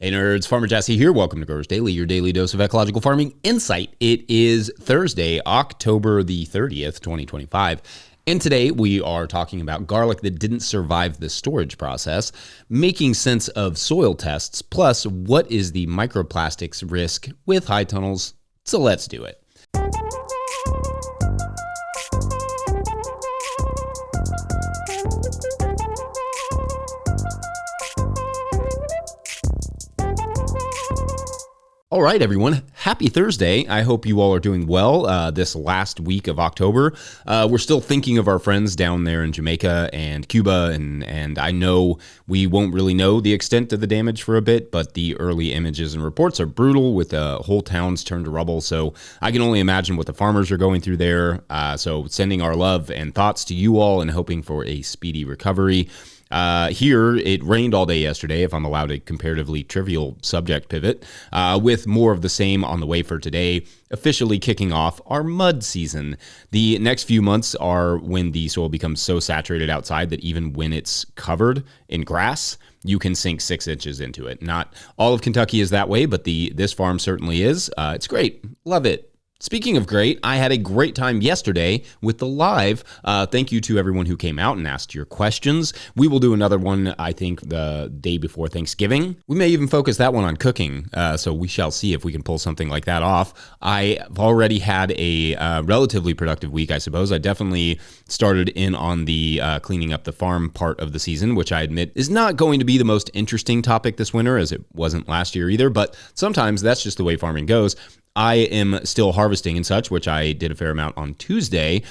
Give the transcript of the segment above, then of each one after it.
Hey nerds, Farmer Jesse here. Welcome to Growers Daily, your daily dose of ecological farming insight. It is Thursday, October the 30th, 2025. And today we are talking about garlic that didn't survive the storage process, making sense of soil tests, plus what is the microplastics risk with high tunnels. So let's do it. All right, everyone. Happy Thursday. I hope you all are doing well this last week of October. We're still thinking of our friends down there in Jamaica and Cuba, and I know we won't really know the extent of the damage for a bit, but the early images and reports are brutal with whole towns turned to rubble, so I can only imagine what the farmers are going through there. So sending our love and thoughts to you all and hoping for a speedy recovery. Here, it rained all day yesterday, if I'm allowed a comparatively trivial subject pivot, with more of the same on the way for today, officially kicking off our mud season. The next few months are when the soil becomes so saturated outside that even when it's covered in grass, you can sink 6 inches into it. Not all of Kentucky is that way, but this farm certainly is. It's great. Love it. Speaking of great, I had a great time yesterday with the live. Thank you to everyone who came out and asked your questions. We will do another one, I think, the day before Thanksgiving. We may even focus that one on cooking, so we shall see if we can pull something like that off. I've already had a relatively productive week, I suppose. I definitely started in on the cleaning up the farm part of the season, which I admit is not going to be the most interesting topic this winter, as it wasn't last year either, but sometimes that's just the way farming goes. I am still harvesting and such, which I did a fair amount on Tuesday.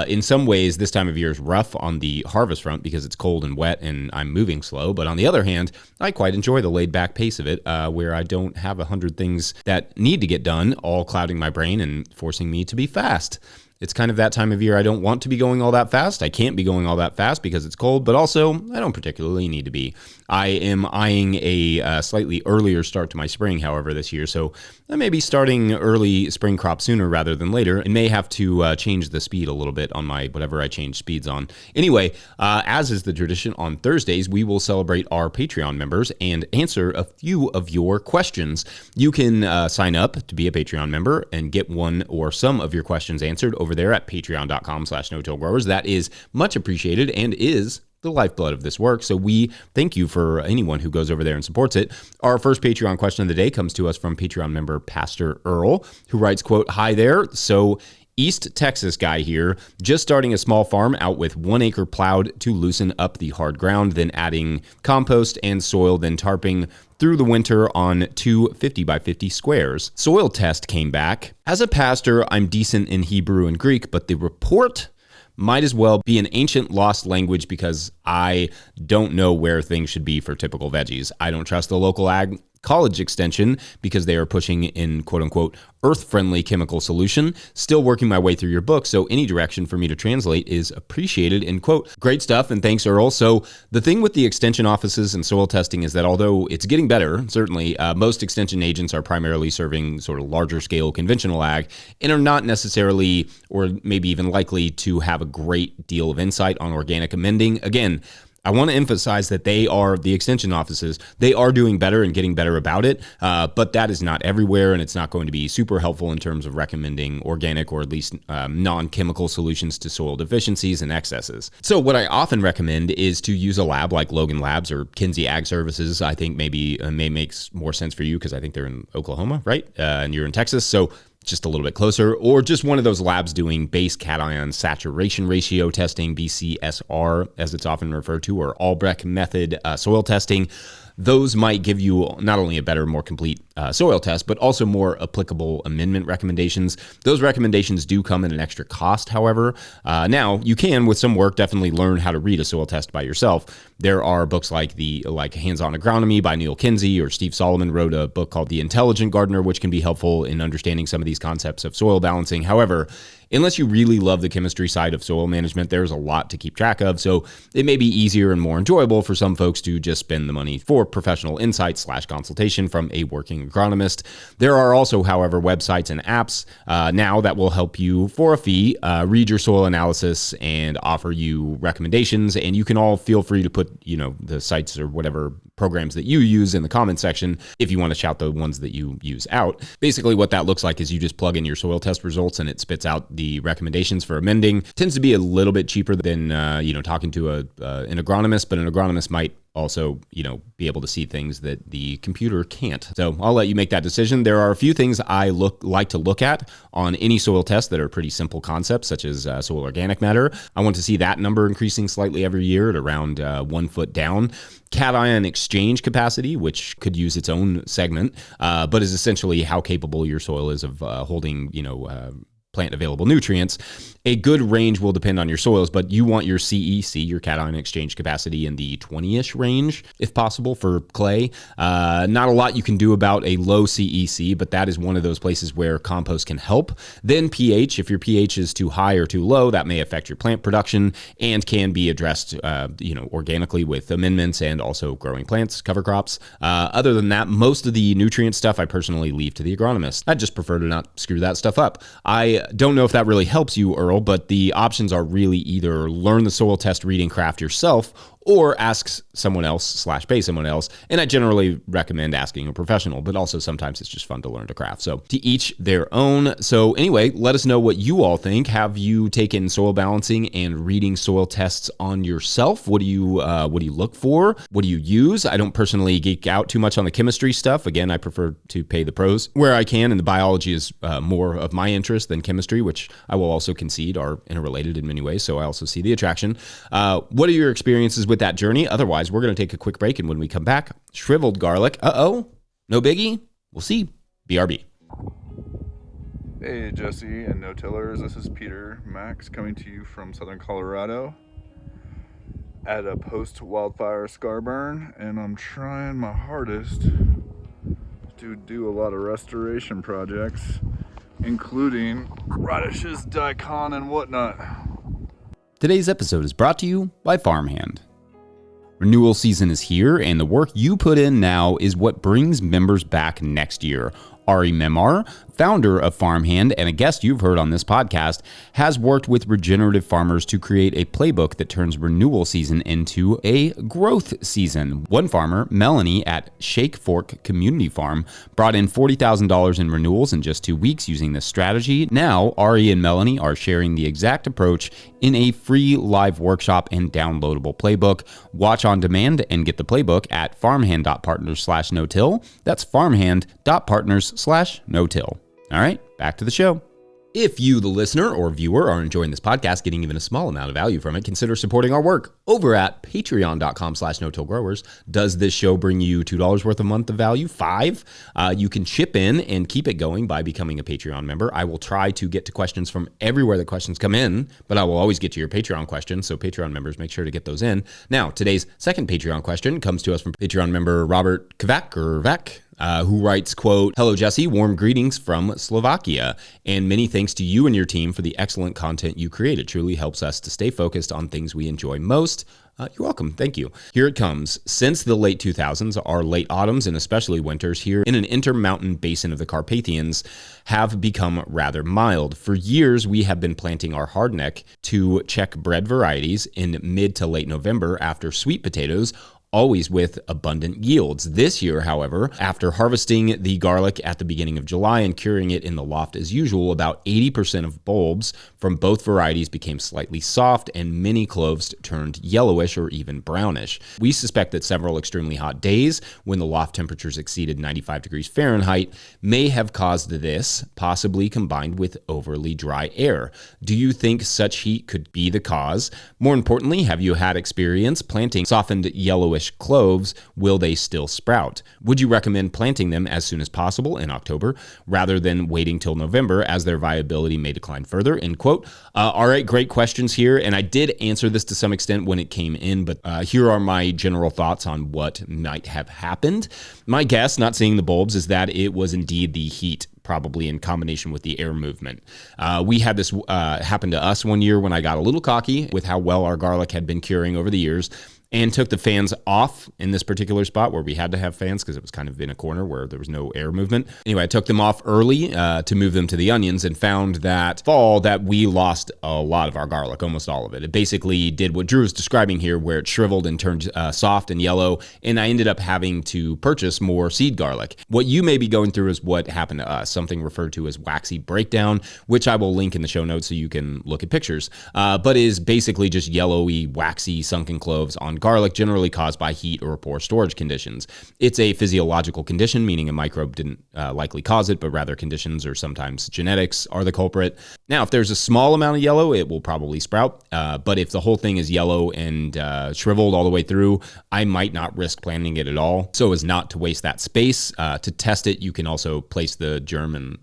In some ways, this time of year is rough on the harvest front because it's cold and wet and I'm moving slow. But on the other hand, I quite enjoy the laid back pace of it, where I don't have 100 things that need to get done, all clouding my brain and forcing me to be fast. It's kind of that time of year I don't want to be going all that fast. I can't be going all that fast because it's cold, but also I don't particularly need to be. I am eyeing a slightly earlier start to my spring, however, this year, so I may be starting early spring crop sooner rather than later and may have to change the speed a little bit on my whatever I change speeds on. Anyway, as is the tradition on Thursdays, we will celebrate our Patreon members and answer a few of your questions. You can sign up to be a Patreon member and get one or some of your questions answered over there at patreon.com/no-till-growers. That is much appreciated and is the lifeblood of this work. So we thank you for anyone who goes over there and supports it. Our first Patreon question of the day comes to us from Patreon member Pastor Earl, who writes, quote, "Hi there. So East Texas guy here, just starting a small farm out with 1 acre plowed to loosen up the hard ground, then adding compost and soil, then tarping through the winter on 2 50 by 50 squares. Soil test came back. As a pastor, I'm decent in Hebrew and Greek, but the report might as well be an ancient lost language because I don't know where things should be for typical veggies. I don't trust the local ag college extension because they are pushing in quote unquote earth-friendly chemical solution. Still working my way through your book, so any direction for me to translate is appreciated," end quote. Great stuff, and thanks, Earl. So the thing with the extension offices and soil testing is that although it's getting better, certainly most extension agents are primarily serving sort of larger scale conventional ag and are not necessarily or maybe even likely to have a great deal of insight on organic amending. Again, I want to emphasize that the extension offices, they are doing better and getting better about it, but that is not everywhere, and it's not going to be super helpful in terms of recommending organic or at least non-chemical solutions to soil deficiencies and excesses. So what I often recommend is to use a lab like Logan Labs or Kinsey Ag Services. I think maybe may makes more sense for you because I think they're in Oklahoma, right? And you're in Texas, so just a little bit closer, or just one of those labs doing base cation saturation ratio testing, BCSR, as it's often referred to, or Albrecht method soil testing. Those might give you not only a better, more complete soil test, but also more applicable amendment recommendations. Those recommendations do come at an extra cost, however. Now, you can, with some work, definitely learn how to read a soil test by yourself. There are books like Hands-on Agronomy by Neil Kinsey, or Steve Solomon wrote a book called The Intelligent Gardener, which can be helpful in understanding some of these concepts of soil balancing. However, unless you really love the chemistry side of soil management, there's a lot to keep track of. So it may be easier and more enjoyable for some folks to just spend the money for professional insight / consultation from a working agronomist. There are also, however, websites and apps now that will help you for a fee read your soil analysis and offer you recommendations. And you can all feel free to put, the sites or whatever programs that you use in the comment section if you want to shout the ones that you use out. Basically, what that looks like is you just plug in your soil test results and it spits out the recommendations for amending. Tends to be a little bit cheaper than talking to an agronomist, but an agronomist might also, be able to see things that the computer can't. So I'll let you make that decision. There are a few things I like to look at on any soil test that are pretty simple concepts, such as soil organic matter. I want to see that number increasing slightly every year at around 1 foot down. Cation exchange capacity, which could use its own segment, but is essentially how capable your soil is of holding, plant available nutrients. A good range will depend on your soils, but you want your CEC, your cation exchange capacity, in the 20-ish range, if possible, for clay. Not a lot you can do about a low CEC, but that is one of those places where compost can help. Then pH, if your pH is too high or too low, that may affect your plant production and can be addressed, organically with amendments and also growing plants, cover crops. Other than that, most of the nutrient stuff I personally leave to the agronomist. I just prefer to not screw that stuff up. I don't know if that really helps you, Earl, but the options are really either learn the soil test reading craft yourself or ask someone else / pay someone else. And I generally recommend asking a professional, but also sometimes it's just fun to learn to craft. So to each their own. So anyway, let us know what you all think. Have you taken soil balancing and reading soil tests on yourself? What do you look for? What do you use? I don't personally geek out too much on the chemistry stuff. Again, I prefer to pay the pros where I can, and the biology is more of my interest than chemistry, which I will also concede are interrelated in many ways. So I also see the attraction. What are your experiences with that journey? Otherwise, we're going to take a quick break, and when we come back, shriveled garlic. No biggie. We'll see. BRB. Hey, Jesse and no-tillers. This is Peter Max coming to you from Southern Colorado at a post-wildfire scar burn, and I'm trying my hardest to do a lot of restoration projects, including radishes, daikon, and whatnot. Today's episode is brought to you by Farmhand. Renewal season is here, and the work you put in now is what brings members back next year. Ari Memar, founder of Farmhand and a guest you've heard on this podcast, has worked with regenerative farmers to create a playbook that turns renewal season into a growth season. One farmer, Melanie at Shake Fork Community Farm, brought in $40,000 in renewals in just 2 weeks using this strategy. Now, Ari and Melanie are sharing the exact approach in a free live workshop and downloadable playbook. Watch on demand and get the playbook at farmhand.partners/no-till. That's farmhand.partners/no-till. All right, back to the show. If you, the listener or viewer, are enjoying this podcast, getting even a small amount of value from it, consider supporting our work over at patreon.com/no-till-growers. Does this show bring you $2 worth a month of value? $5? You can chip in and keep it going by becoming a Patreon member. I will try to get to questions from everywhere the questions come in, but I will always get to your Patreon questions, so Patreon members, make sure to get those in. Now, today's second Patreon question comes to us from Patreon member Robert Kvak, who writes, quote, "Hello, Jesse. Warm greetings from Slovakia, and many thanks to you and your team for the excellent content you create. It truly helps us to stay focused on things we enjoy most." You're welcome. Thank you. Here it comes. Since the late 2000s, our late autumns and especially winters here in an intermountain basin of the Carpathians have become rather mild. For years, we have been planting our hardneck to check bred varieties in mid to late November after sweet potatoes, always with abundant yields. This year, however, after harvesting the garlic at the beginning of July and curing it in the loft as usual, about 80% of bulbs from both varieties became slightly soft and many cloves turned yellowish or even brownish. We suspect that several extremely hot days, when the loft temperatures exceeded 95 degrees Fahrenheit, may have caused this, possibly combined with overly dry air. Do you think such heat could be the cause? More importantly, have you had experience planting softened yellowish cloves? Will they still sprout? Would you recommend planting them as soon as possible in October rather than waiting till November, as their viability may decline further? End quote. All right, great questions here, and I did answer this to some extent when it came in, but here are my general thoughts on what might have happened. My guess, not seeing the bulbs, is that it was indeed the heat probably in combination with the air movement. We had this happen to us one year when I got a little cocky with how well our garlic had been curing over the years, and took the fans off in this particular spot where we had to have fans because it was kind of in a corner where there was no air movement. Anyway, I took them off early to move them to the onions and found that fall that we lost a lot of our garlic, almost all of it. It basically did what Drew is describing here, where it shriveled and turned soft and yellow, and I ended up having to purchase more seed garlic. What you may be going through is what happened to us, something referred to as waxy breakdown, which I will link in the show notes so you can look at pictures, but is basically just yellowy, waxy, sunken cloves on garlic, generally caused by heat or poor storage conditions. It's a physiological condition, meaning a microbe didn't likely cause it, but rather conditions or sometimes genetics are the culprit. Now, if there's a small amount of yellow, it will probably sprout, but if the whole thing is yellow and shriveled all the way through, I might not risk planting it at all, so as not to waste that space. To test it, you can also place the germ in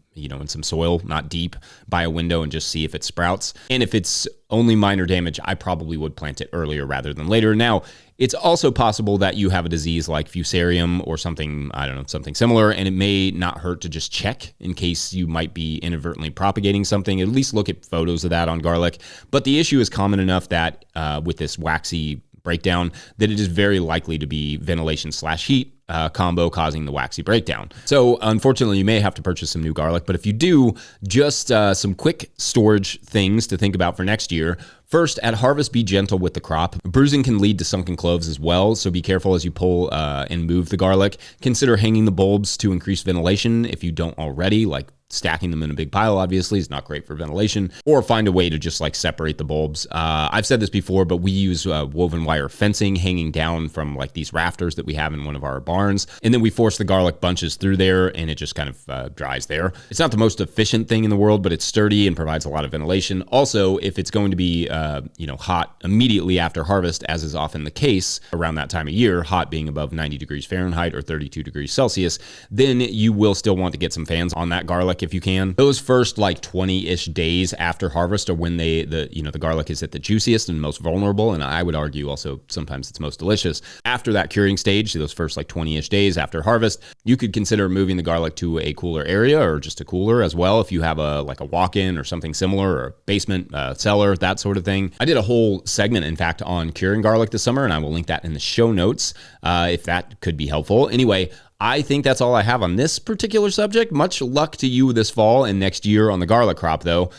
some soil, not deep, by a window and just see if it sprouts. And if it's only minor damage, I probably would plant it earlier rather than later. Now, it's also possible that you have a disease like fusarium or something, something similar, and it may not hurt to just check in case you might be inadvertently propagating something. At least look at photos of that on garlic. But the issue is common enough that with this waxy breakdown, that it is very likely to be ventilation/heat combo causing the waxy breakdown. So unfortunately, you may have to purchase some new garlic, but if you do, just some quick storage things to think about for next year. First, at harvest, be gentle with the crop. Bruising can lead to sunken cloves as well, so be careful as you pull and move the garlic. Consider hanging the bulbs to increase ventilation if you don't already, like stacking them in a big pile, obviously, is not great for ventilation, or find a way to just separate the bulbs. I've said this before, but we use woven wire fencing hanging down from these rafters that we have in one of our barns, and then we force the garlic bunches through there, and it just kind of dries there. It's not the most efficient thing in the world, but it's sturdy and provides a lot of ventilation. Also, if it's going to be hot immediately after harvest, as is often the case around that time of year, hot being above 90 degrees Fahrenheit or 32 degrees Celsius, then you will still want to get some fans on that garlic if you can. Those first 20-ish days after harvest are when the garlic is at the juiciest and most vulnerable, and I would argue also sometimes it's most delicious. After that curing stage, those first 20-ish days after harvest, you could consider moving the garlic to a cooler area or just a cooler as well if you have a walk-in or something similar, or a basement, cellar, that sort of thing. I did a whole segment, in fact, on curing garlic this summer, and I will link that in the show notes if that could be helpful. Anyway, I think that's all I have on this particular subject. Much luck to you this fall and next year on the garlic crop, though.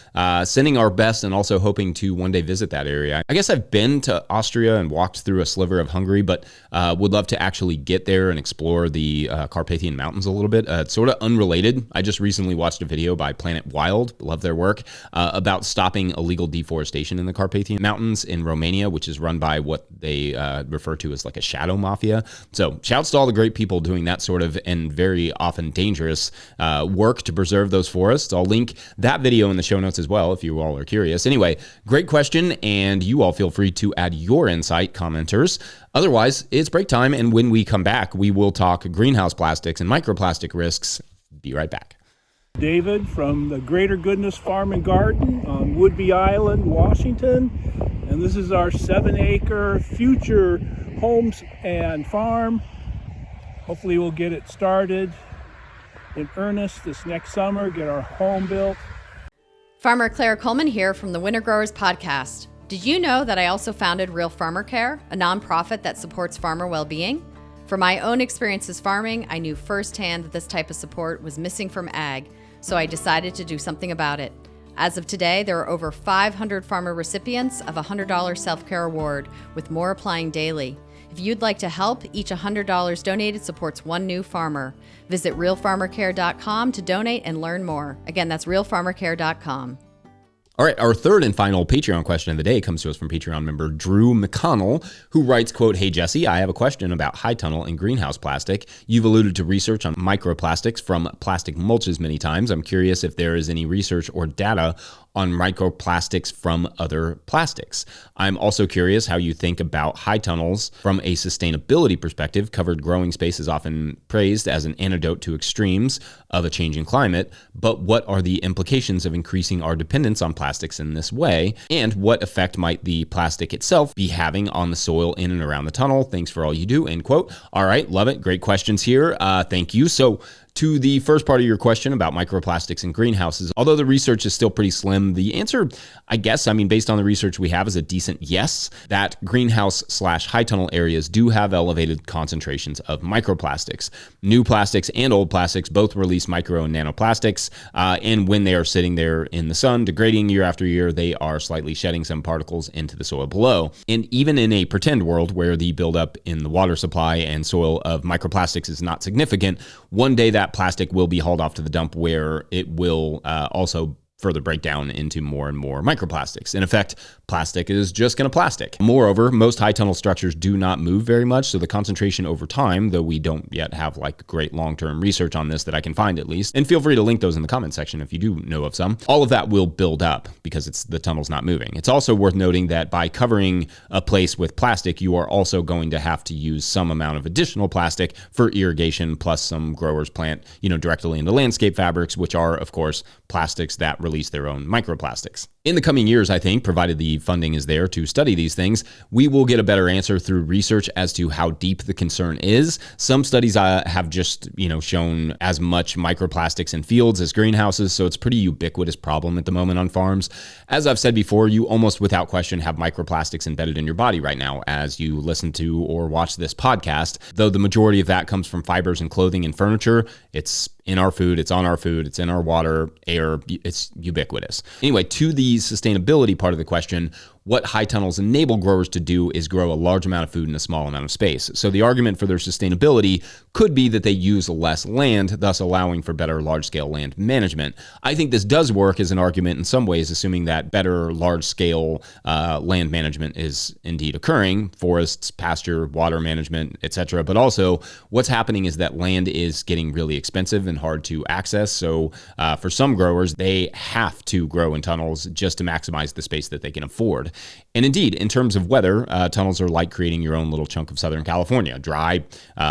Sending our best and also hoping to one day visit that area. I guess I've been to Austria and walked through a sliver of Hungary, but would love to actually get there and explore the Carpathian Mountains a little bit. It's sort of unrelated. I just recently watched a video by Planet Wild, love their work, about stopping illegal deforestation in the Carpathian Mountains in Romania, which is run by what they refer to as a shadow mafia. So shouts to all the great people doing that sort of and very often dangerous work to preserve those forests. I'll link that video in the show notes as well if you all are curious. Anyway, great question, and you all feel free to add your insight, commenters. Otherwise, it's break time, and when we come back, we will talk greenhouse plastics and microplastic risks. Be right back. David from the Greater Goodness Farm and Garden on Woodby Island, Washington, and this is our 7-acre future homes and farm. Hopefully we'll get it started in earnest this next summer, get our home built. Farmer Claire Coleman here from the Winter Growers Podcast. Did you know that I also founded Real Farmer Care, a nonprofit that supports farmer well-being? From my own experiences farming, I knew firsthand that this type of support was missing from ag, so I decided to do something about it. As of today, there are over 500 farmer recipients of a $100 self-care award, with more applying daily. If you'd like to help, each $100 donated supports one new farmer. Visit realfarmercare.com to donate and learn more. Again, that's realfarmercare.com. All right, our third and final Patreon question of the day comes to us from Patreon member Drew McConnell, who writes, quote, "Hey, Jesse, I have a question about high tunnel and greenhouse plastic. You've alluded to research on microplastics from plastic mulches many times. I'm curious if there is any research or data on microplastics from other plastics. I'm also curious how you think about high tunnels from a sustainability perspective. Covered growing space is often praised as an antidote to extremes of a changing climate, but what are the implications of increasing our dependence on plastics in this way? And what effect might the plastic itself be having on the soil in and around the tunnel? Thanks for all you do," end quote. All right, love it. Great questions here. Thank you. So To the first part of your question about microplastics in greenhouses, although the research is still pretty slim, the answer, I guess, based on the research we have, is a decent yes, that greenhouse/high tunnel areas do have elevated concentrations of microplastics. New plastics and old plastics both release micro and nanoplastics, and when they are sitting there in the sun, degrading year after year, they are slightly shedding some particles into the soil below. And even in a pretend world where the buildup in the water supply and soil of microplastics is not significant, one day that plastic will be hauled off to the dump where it will also further break down into more and more microplastics. In effect, plastic is just going to plastic. Moreover, most high tunnel structures do not move very much, so the concentration over time, though we don't yet have great long-term research on this that I can find at least, and feel free to link those in the comment section if you do know of some, all of that will build up because the tunnel's not moving. It's also worth noting that by covering a place with plastic, you are also going to have to use some amount of additional plastic for irrigation, plus some growers plant, directly into landscape fabrics, which are, of course, plastics that release their own microplastics. In the coming years, I think, provided the funding is there to study these things, we will get a better answer through research as to how deep the concern is. Some studies have just, shown as much microplastics in fields as greenhouses, so it's a pretty ubiquitous problem at the moment on farms. As I've said before, you almost without question have microplastics embedded in your body right now as you listen to or watch this podcast, though the majority of that comes from fibers and clothing and furniture. It's in our food, it's on our food, it's in our water, air, it's ubiquitous. Anyway, to the sustainability part of the question, what high tunnels enable growers to do is grow a large amount of food in a small amount of space. So the argument for their sustainability could be that they use less land, thus allowing for better large-scale land management. I think this does work as an argument in some ways, assuming that better large-scale land management is indeed occurring, forests, pasture, water management, etc. But also, what's happening is that land is getting really expensive and hard to access. So for some growers, they have to grow in tunnels just to maximize the space that they can afford. And indeed, in terms of weather, tunnels are like creating your own little chunk of Southern California. Dry,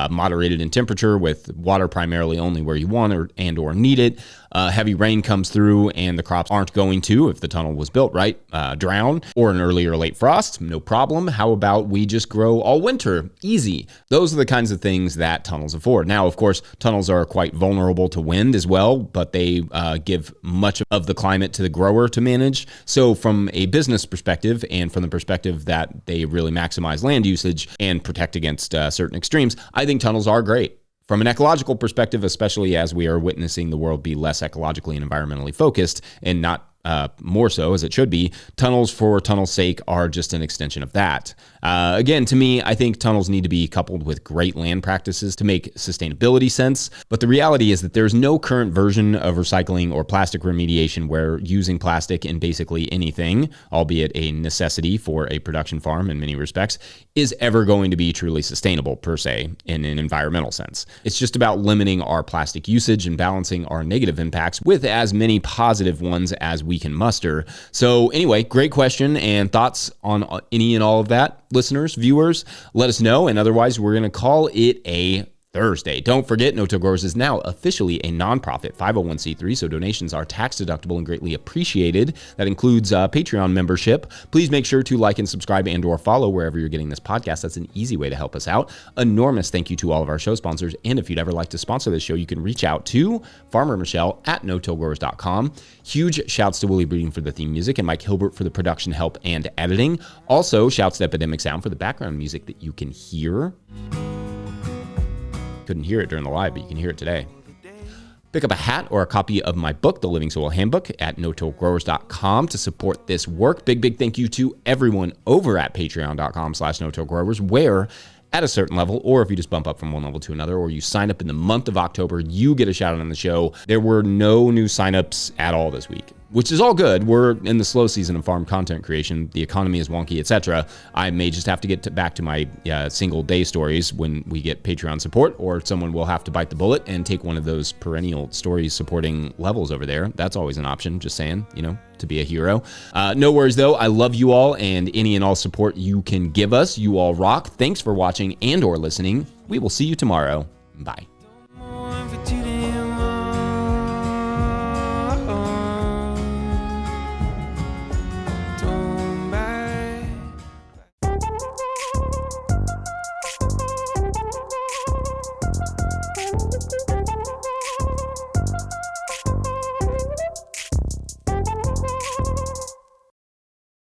moderated in temperature, with water primarily only where you want or need it. Heavy rain comes through and the crops aren't going to, if the tunnel was built right, drown, or an early or late frost, no problem. How about we just grow all winter? Easy. Those are the kinds of things that tunnels afford. Now, of course, tunnels are quite vulnerable to wind as well, but they give much of the climate to the grower to manage. So from a business perspective, and from the perspective that they really maximize land usage and protect against certain extremes, I think tunnels are great. From an ecological perspective, especially as we are witnessing the world be less ecologically and environmentally focused and not more so as it should be, tunnels for tunnel's sake are just an extension of that. Again, to me, I think tunnels need to be coupled with great land practices to make sustainability sense. But the reality is that there's no current version of recycling or plastic remediation where using plastic in basically anything, albeit a necessity for a production farm in many respects, is ever going to be truly sustainable per se in an environmental sense. It's just about limiting our plastic usage and balancing our negative impacts with as many positive ones as we can muster. So anyway, great question, and thoughts on any and all of that, listeners, viewers, let us know. And otherwise, we're going to call it a Thursday. Don't forget, No Till Growers is now officially a nonprofit 501c3, so donations are tax deductible and greatly appreciated. That includes Patreon membership. Please make sure to like and subscribe and or follow wherever you're getting this podcast. That's an easy way to help us out. Enormous thank you to all of our show sponsors. And if you'd ever like to sponsor this show, you can reach out to Farmer Michelle at notillgrowers.com. Huge shouts to Willie Breeding for the theme music and Mike Hilbert for the production help and editing. Also, shouts to Epidemic Sound for the background music that you can hear. Couldn't hear it during the live, but you can hear it today. Pick up a hat or a copy of my book, The Living Soil Handbook, at notillgrowers.com to support this work. Big thank you to everyone over at patreon.com/notillgrowers, where at a certain level, or if you just bump up from one level to another, or you sign up in the month of October, you get a shout out on the show. There were no new signups at all this week, which is all good. We're in the slow season of farm content creation. The economy is wonky, etc. I may just have to get back to my single day stories when we get Patreon support, or someone will have to bite the bullet and take one of those perennial stories supporting levels over there. That's always an option, just saying, to be a hero. No worries though. I love you all, and any and all support you can give us. You all rock. Thanks for watching and or listening. We will see you tomorrow. Bye.